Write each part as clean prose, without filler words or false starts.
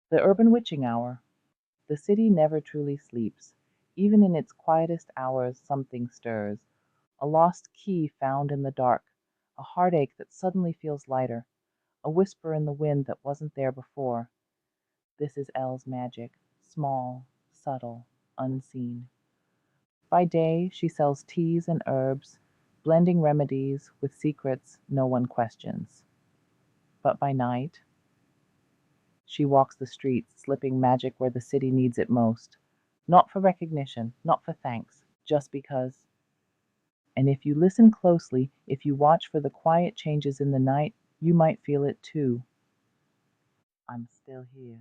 The urban witching hour. The city never truly sleeps. Even in its quietest hours, something stirs. A lost key found in the dark, a heartache that suddenly feels lighter, a whisper in the wind that wasn't there before. This is Elle's magic, small, subtle, unseen. By day, she sells teas and herbs, blending remedies with secrets no one questions. But by night, she walks the streets, slipping magic where the city needs it most. Not for recognition, not for thanks, just because. And if you listen closely, if you watch for the quiet changes in the night, you might feel it too. I'm still here.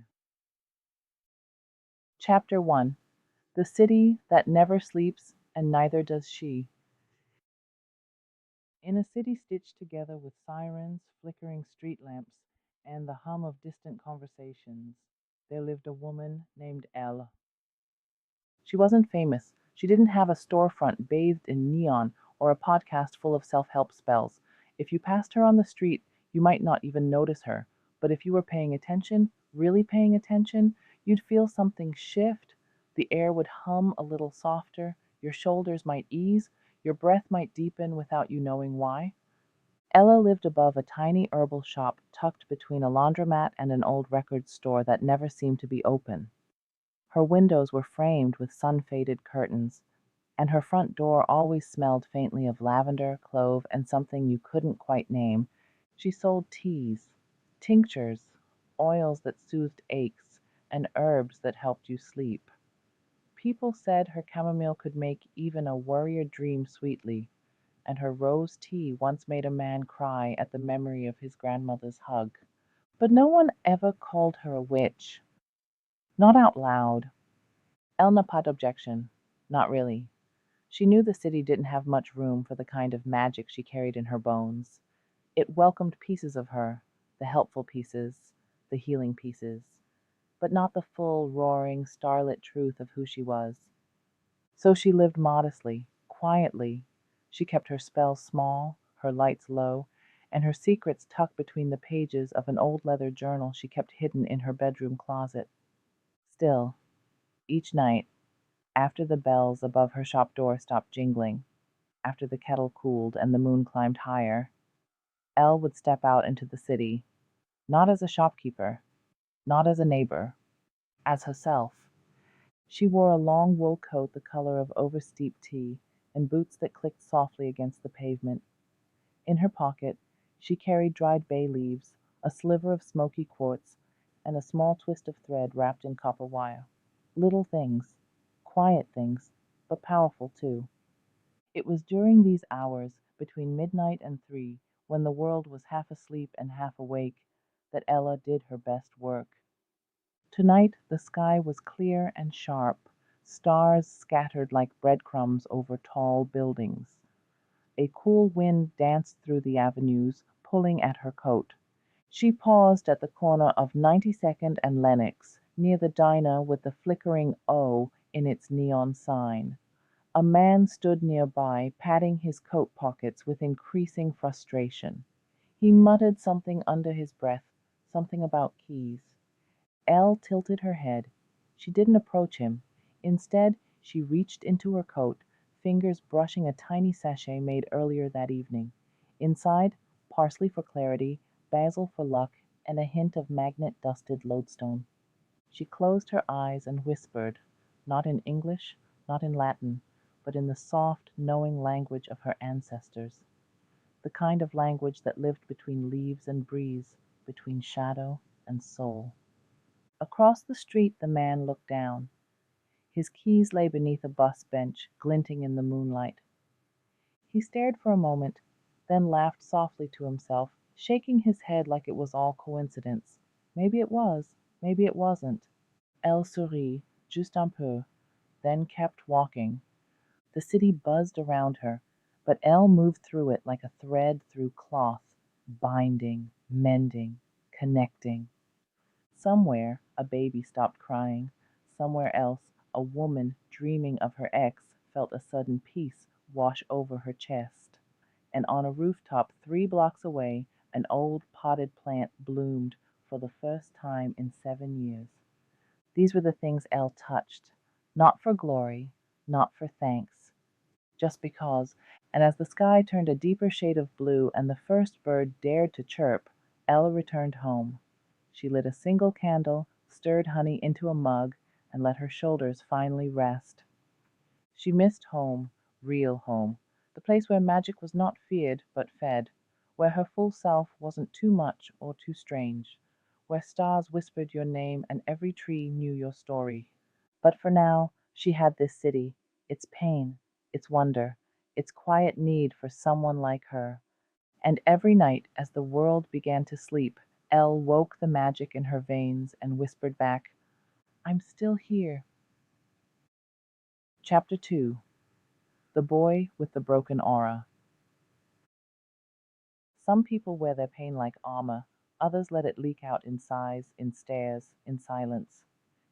Chapter 1. The city that never sleeps, and neither does she. In a city stitched together with sirens, flickering street lamps, and the hum of distant conversations, there lived a woman named Elle. She wasn't famous. She didn't have a storefront bathed in neon or a podcast full of self-help spells. If you passed her on the street, you might not even notice her. But if you were paying attention, really paying attention, you'd feel something shift. The air would hum a little softer, your shoulders might ease, your breath might deepen without you knowing why. Ella lived above a tiny herbal shop tucked between a laundromat and an old record store that never seemed to be open. Her windows were framed with sun-faded curtains, and her front door always smelled faintly of lavender, clove, and something you couldn't quite name. She sold teas, tinctures, oils that soothed aches, and herbs that helped you sleep. People said her chamomile could make even a warrior dream sweetly, and her rose tea once made a man cry at the memory of his grandmother's hug. But no one ever called her a witch. Not out loud. Elle n'a pas d'objection. Not really. She knew the city didn't have much room for the kind of magic she carried in her bones. It welcomed pieces of her, the helpful pieces, the healing pieces, but not the full, roaring, starlit truth of who she was. So she lived modestly, quietly. She kept her spells small, her lights low, and her secrets tucked between the pages of an old leather journal she kept hidden in her bedroom closet. Still, each night, after the bells above her shop door stopped jingling, after the kettle cooled and the moon climbed higher, Elle would step out into the city, not as a shopkeeper, not as a neighbor, as herself. She wore a long wool coat the color of oversteeped tea, and boots that clicked softly against the pavement. In her pocket, she carried dried bay leaves, a sliver of smoky quartz, and a small twist of thread wrapped in copper wire. Little things, quiet things, but powerful too. It was during these hours, between midnight and 3, when the world was half asleep and half awake, that Ella did her best work. Tonight the sky was clear and sharp, stars scattered like breadcrumbs over tall buildings. A cool wind danced through the avenues, pulling at her coat. She paused at the corner of 92nd and Lenox, near the diner with the flickering O in its neon sign. A man stood nearby, patting his coat pockets with increasing frustration. He muttered something under his breath, something about keys. Elle tilted her head. She didn't approach him. Instead, she reached into her coat, fingers brushing a tiny sachet made earlier that evening. Inside, parsley for clarity, basil for luck, and a hint of magnet-dusted lodestone. She closed her eyes and whispered, not in English, not in Latin, but in the soft, knowing language of her ancestors, the kind of language that lived between leaves and breeze, between shadow and soul. Across the street the man looked down. His keys lay beneath a bus bench, glinting in the moonlight. He stared for a moment, then laughed softly to himself, shaking his head like it was all coincidence. Maybe it was, maybe it wasn't. Elle sourit, juste un peu, then kept walking. The city buzzed around her, but Elle moved through it like a thread through cloth, binding, mending, connecting. Somewhere a baby stopped crying. Somewhere else a woman dreaming of her ex felt a sudden peace wash over her chest. And on a rooftop 3 blocks away an old potted plant bloomed, for the first time in 7 years. These were the things Elle touched, not for glory, not for thanks, just because, and as the sky turned a deeper shade of blue and the first bird dared to chirp, Elle returned home. She lit a single candle, stirred honey into a mug, and let her shoulders finally rest. She missed home, real home, the place where magic was not feared but fed, where her full self wasn't too much or too strange, where stars whispered your name and every tree knew your story. But for now, she had this city, its pain, its wonder, its quiet need for someone like her. And every night, as the world began to sleep, Elle woke the magic in her veins and whispered back, I'm still here. Chapter 2. The Boy with the Broken Aura. Some people wear their pain like armor, others let it leak out in sighs, in stares, in silence.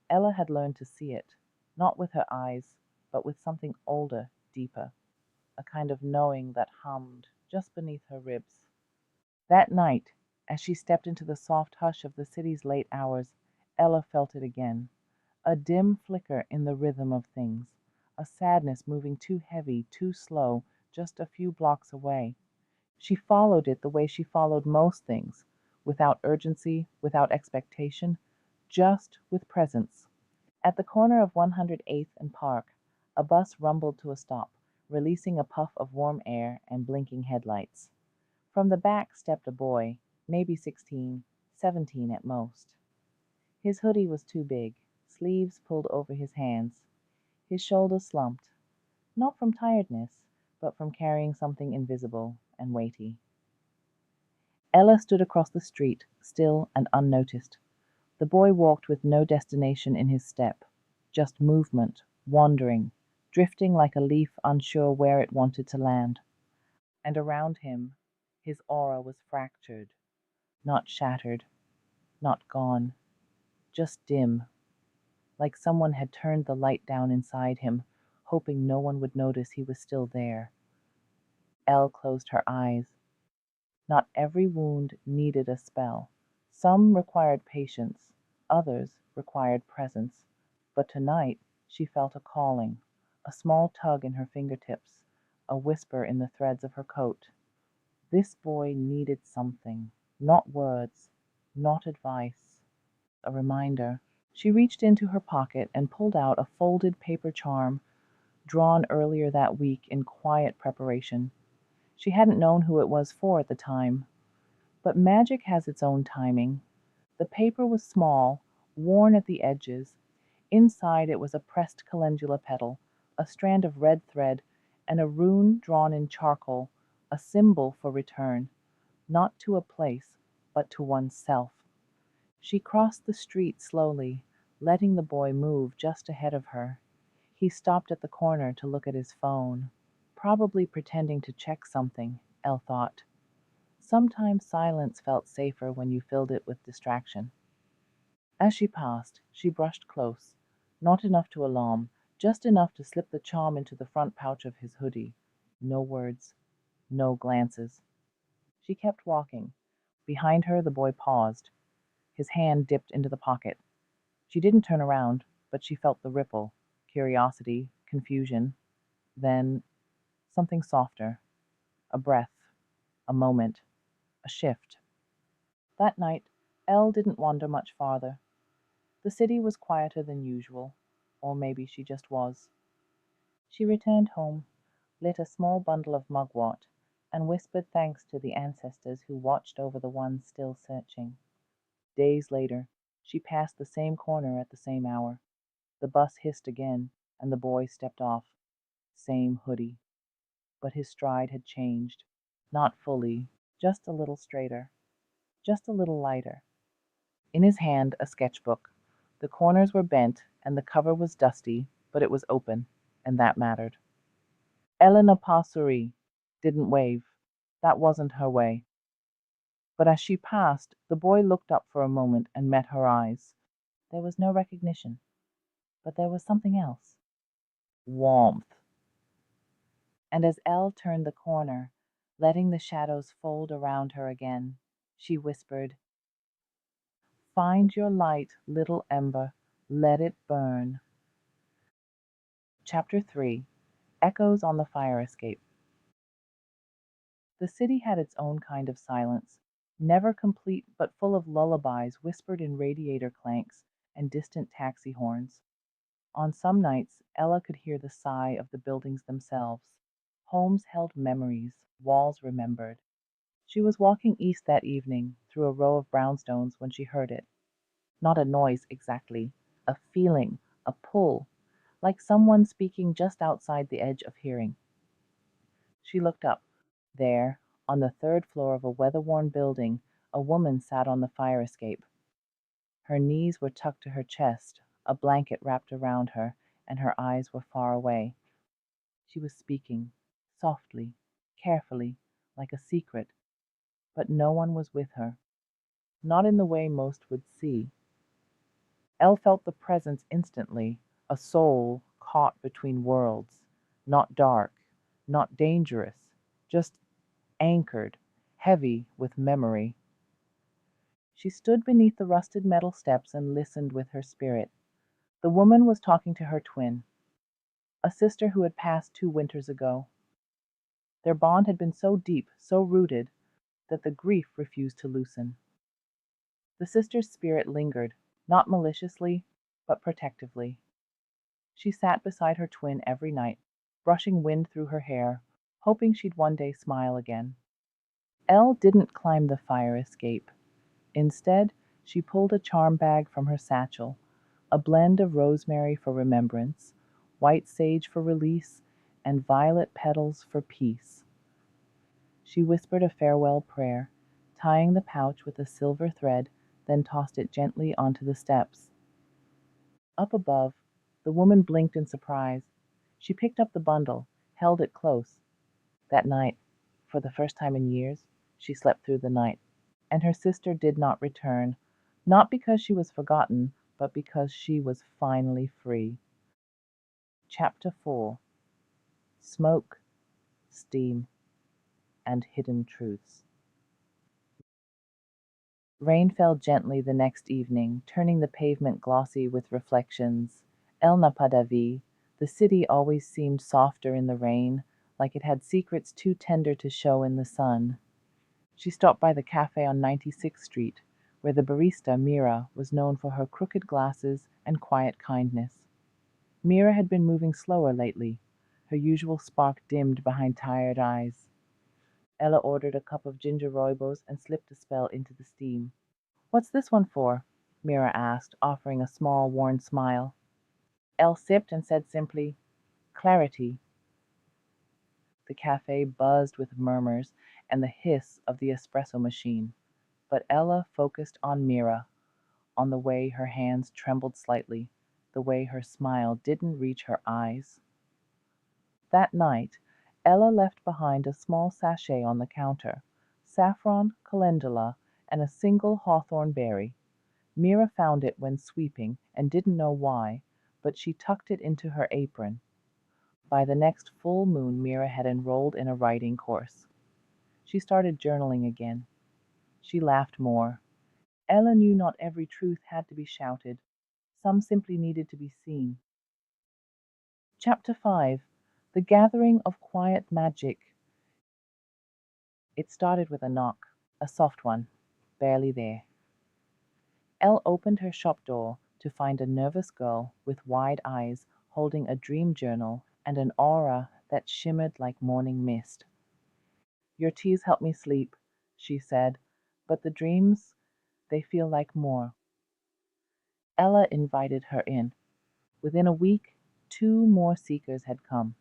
Ella had learned to see it, not with her eyes, but with something older, deeper, a kind of knowing that hummed just beneath her ribs. That night, as she stepped into the soft hush of the city's late hours, Ella felt it again, a dim flicker in the rhythm of things, a sadness moving too heavy, too slow, just a few blocks away. She followed it the way she followed most things, without urgency, without expectation, just with presence. At the corner of 108th and Park, a bus rumbled to a stop, releasing a puff of warm air and blinking headlights. From the back stepped a boy, maybe 16, 17 at most. His hoodie was too big, sleeves pulled over his hands, his shoulders slumped, not from tiredness, but from carrying something invisible and weighty. Ella stood across the street, still and unnoticed. The boy walked with no destination in his step, just movement, wandering, drifting like a leaf unsure where it wanted to land. And around him, his aura was fractured, not shattered, not gone, just dim, like someone had turned the light down inside him, hoping no one would notice he was still there. Elle closed her eyes. Not every wound needed a spell. Some required patience, others required presence. But tonight she felt a calling, a small tug in her fingertips, a whisper in the threads of her coat. This boy needed something, not words, not advice, a reminder. She reached into her pocket and pulled out a folded paper charm drawn earlier that week in quiet preparation. She hadn't known who it was for at the time. But magic has its own timing. The paper was small, worn at the edges. Inside it was a pressed calendula petal, a strand of red thread, and a rune drawn in charcoal, a symbol for return, not to a place, but to oneself. She crossed the street slowly, letting the boy move just ahead of her. He stopped at the corner to look at his phone, probably pretending to check something, Elle thought. Sometimes silence felt safer when you filled it with distraction. As she passed, she brushed close, not enough to alarm, just enough to slip the charm into the front pouch of his hoodie. No words, no glances. She kept walking. Behind her, the boy paused. His hand dipped into the pocket. She didn't turn around, but she felt the ripple, curiosity, confusion. Then something softer, a breath, a moment, a shift. That night, Elle didn't wander much farther. The city was quieter than usual, or maybe she just was. She returned home, lit a small bundle of mugwort, and whispered thanks to the ancestors who watched over the ones still searching. Days later, she passed the same corner at the same hour. The bus hissed again, and the boy stepped off. Same hoodie. But his stride had changed. Not fully, just a little straighter, just a little lighter. In his hand, a sketchbook. The corners were bent, and the cover was dusty, but it was open, and that mattered. Elle n'a pas souri, didn't wave. That wasn't her way. But as she passed, the boy looked up for a moment and met her eyes. There was no recognition, but there was something else. Warmth. And as Elle turned the corner, letting the shadows fold around her again, she whispered, Find your light, little ember, let it burn. Chapter 3. Echoes on the Fire Escape. The city had its own kind of silence, never complete but full of lullabies whispered in radiator clanks and distant taxi horns. On some nights, Ella could hear the sigh of the buildings themselves. Homes held memories, walls remembered. She was walking east that evening, through a row of brownstones, when she heard it. Not a noise exactly, a feeling, a pull, like someone speaking just outside the edge of hearing. She looked up. There, on the third floor of a weather-worn building, a woman sat on the fire escape. Her knees were tucked to her chest, a blanket wrapped around her, and her eyes were far away. She was speaking, softly, carefully, like a secret, but no one was with her, not in the way most would see. Elle felt the presence instantly, a soul caught between worlds, not dark, not dangerous, just anchored, heavy with memory. She stood beneath the rusted metal steps and listened with her spirit. The woman was talking to her twin, a sister who had passed 2 winters ago. Their bond had been so deep, so rooted, that the grief refused to loosen. The sister's spirit lingered, not maliciously, but protectively. She sat beside her twin every night, brushing wind through her hair, hoping she'd one day smile again. Elle didn't climb the fire escape. Instead, she pulled a charm bag from her satchel, a blend of rosemary for remembrance, white sage for release, and violet petals for peace. She whispered a farewell prayer, tying the pouch with a silver thread, then tossed it gently onto the steps. Up above, the woman blinked in surprise. She picked up the bundle, held it close. That night, for the first time in years, she slept through the night. And her sister did not return, not because she was forgotten, but because she was finally free. Chapter 4. Smoke, Steam, and Hidden Truths. Rain fell gently the next evening, turning the pavement glossy with reflections. Elle n'a pas d'avis. The city always seemed softer in the rain, like it had secrets too tender to show in the sun. She stopped by the cafe on 96th Street, where the barista, Mira, was known for her crooked glasses and quiet kindness. Mira had been moving slower lately, her usual spark dimmed behind tired eyes. Ella ordered a cup of ginger rooibos and slipped a spell into the steam. "What's this one for?" Mira asked, offering a small, worn smile. Elle sipped and said simply, "Clarity." The cafe buzzed with murmurs and the hiss of the espresso machine, but Ella focused on Mira, on the way her hands trembled slightly, the way her smile didn't reach her eyes. That night, Ella left behind a small sachet on the counter, saffron, calendula, and a single hawthorn berry. Mira found it when sweeping and didn't know why, but she tucked it into her apron. By the next full moon, Mira had enrolled in a writing course. She started journaling again. She laughed more. Ella knew not every truth had to be shouted. Some simply needed to be seen. Chapter 5. The Gathering of Quiet Magic. It started with a knock, a soft one, barely there. Elle opened her shop door to find a nervous girl with wide eyes holding a dream journal and an aura that shimmered like morning mist. "Your teas help me sleep," she said, "but the dreams, they feel like more." Ella invited her in. Within a week, 2 more seekers had come.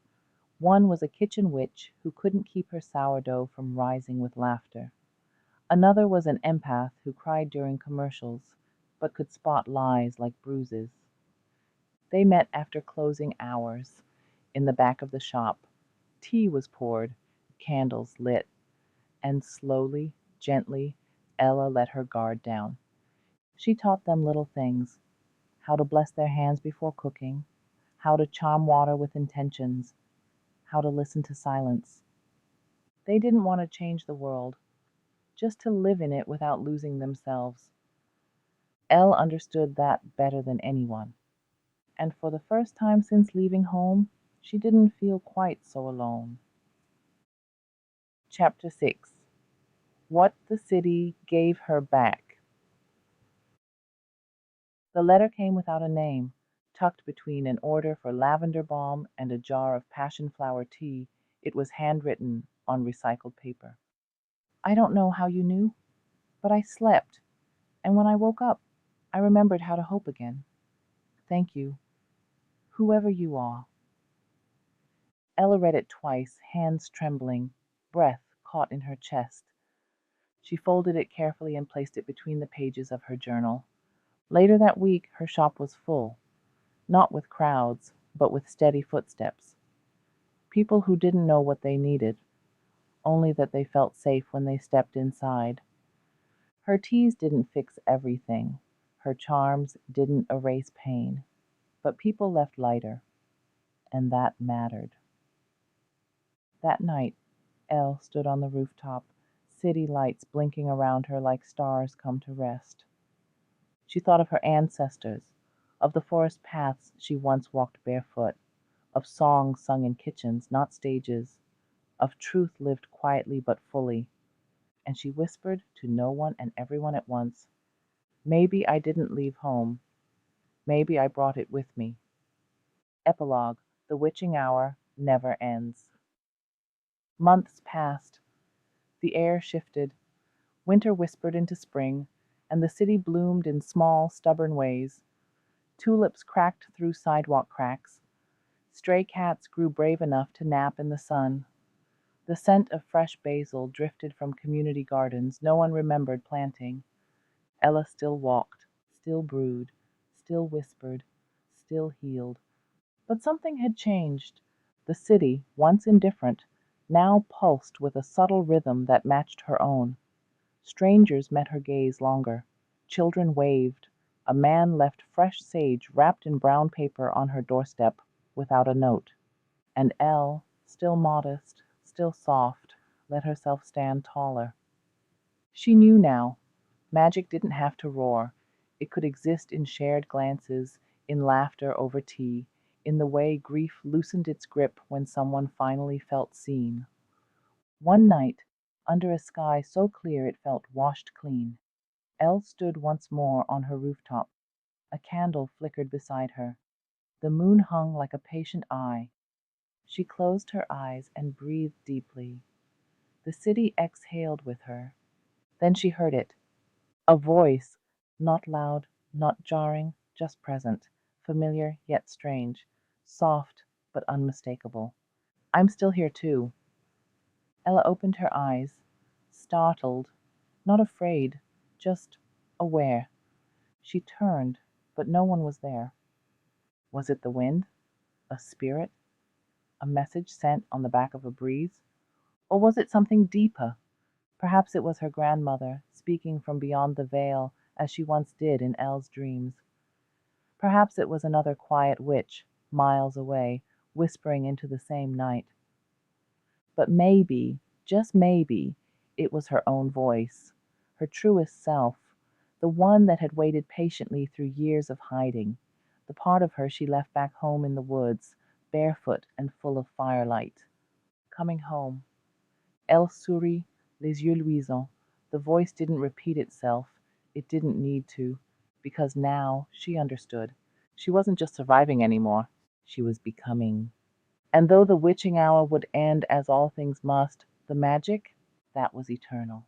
One was a kitchen witch who couldn't keep her sourdough from rising with laughter. Another was an empath who cried during commercials, but could spot lies like bruises. They met after closing hours in the back of the shop. Tea was poured, candles lit, and slowly, gently, Ella let her guard down. She taught them little things: how to bless their hands before cooking, how to charm water with intentions, how to listen to silence. They didn't want to change the world, just to live in it without losing themselves. Elle understood that better than anyone, and for the first time since leaving home, she didn't feel quite so alone. Chapter 6. What the City Gave Her Back. The letter came without a name. Tucked between an order for lavender balm and a jar of passion flower tea, it was handwritten on recycled paper. I don't know how you knew, but I slept, and when I woke up, I remembered how to hope again. Thank you, whoever you are. Ella read it twice, hands trembling, breath caught in her chest. She folded it carefully and placed it between the pages of her journal. Later that week, her shop was full, not with crowds, but with steady footsteps. People who didn't know what they needed, only that they felt safe when they stepped inside. Her teas didn't fix everything. Her charms didn't erase pain. But people left lighter, and that mattered. That night, Elle stood on the rooftop, city lights blinking around her like stars come to rest. She thought of her ancestors, of the forest paths she once walked barefoot, of songs sung in kitchens, not stages, of truth lived quietly but fully, and she whispered to no one and everyone at once, maybe I didn't leave home, maybe I brought it with me. Epilogue. The witching hour never ends. Months passed. The air shifted. Winter whispered into spring, and the city bloomed in small, stubborn ways. Tulips cracked through sidewalk cracks. Stray cats grew brave enough to nap in the sun. The scent of fresh basil drifted from community gardens no one remembered planting. Ella still walked, still brewed, still whispered, still healed. But something had changed. The city, once indifferent, now pulsed with a subtle rhythm that matched her own. Strangers met her gaze longer. Children waved. A man left fresh sage wrapped in brown paper on her doorstep without a note. And Elle, still modest, still soft, let herself stand taller. She knew now. Magic didn't have to roar. It could exist in shared glances, in laughter over tea, in the way grief loosened its grip when someone finally felt seen. One night, under a sky so clear it felt washed clean, Elle stood once more on her rooftop. A candle flickered beside her. The moon hung like a patient eye. She closed her eyes and breathed deeply. The city exhaled with her. Then she heard it. A voice, not loud, not jarring, just present, familiar yet strange, soft but unmistakable. I'm still here too. Ella opened her eyes, startled, not afraid, just aware. She turned, but no one was there. Was it the wind? A spirit? A message sent on the back of a breeze? Or was it something deeper? Perhaps it was her grandmother, speaking from beyond the veil, as she once did in Elle's dreams. Perhaps it was another quiet witch, miles away, whispering into the same night. But maybe, just maybe, it was her own voice, her truest self, the one that had waited patiently through years of hiding, the part of her she left back home in the woods, barefoot and full of firelight. Coming home. Elle sourit, les yeux luisants. The voice didn't repeat itself. It didn't need to, because now she understood. She wasn't just surviving anymore. She was becoming. And though the witching hour would end as all things must, the magic, that was eternal.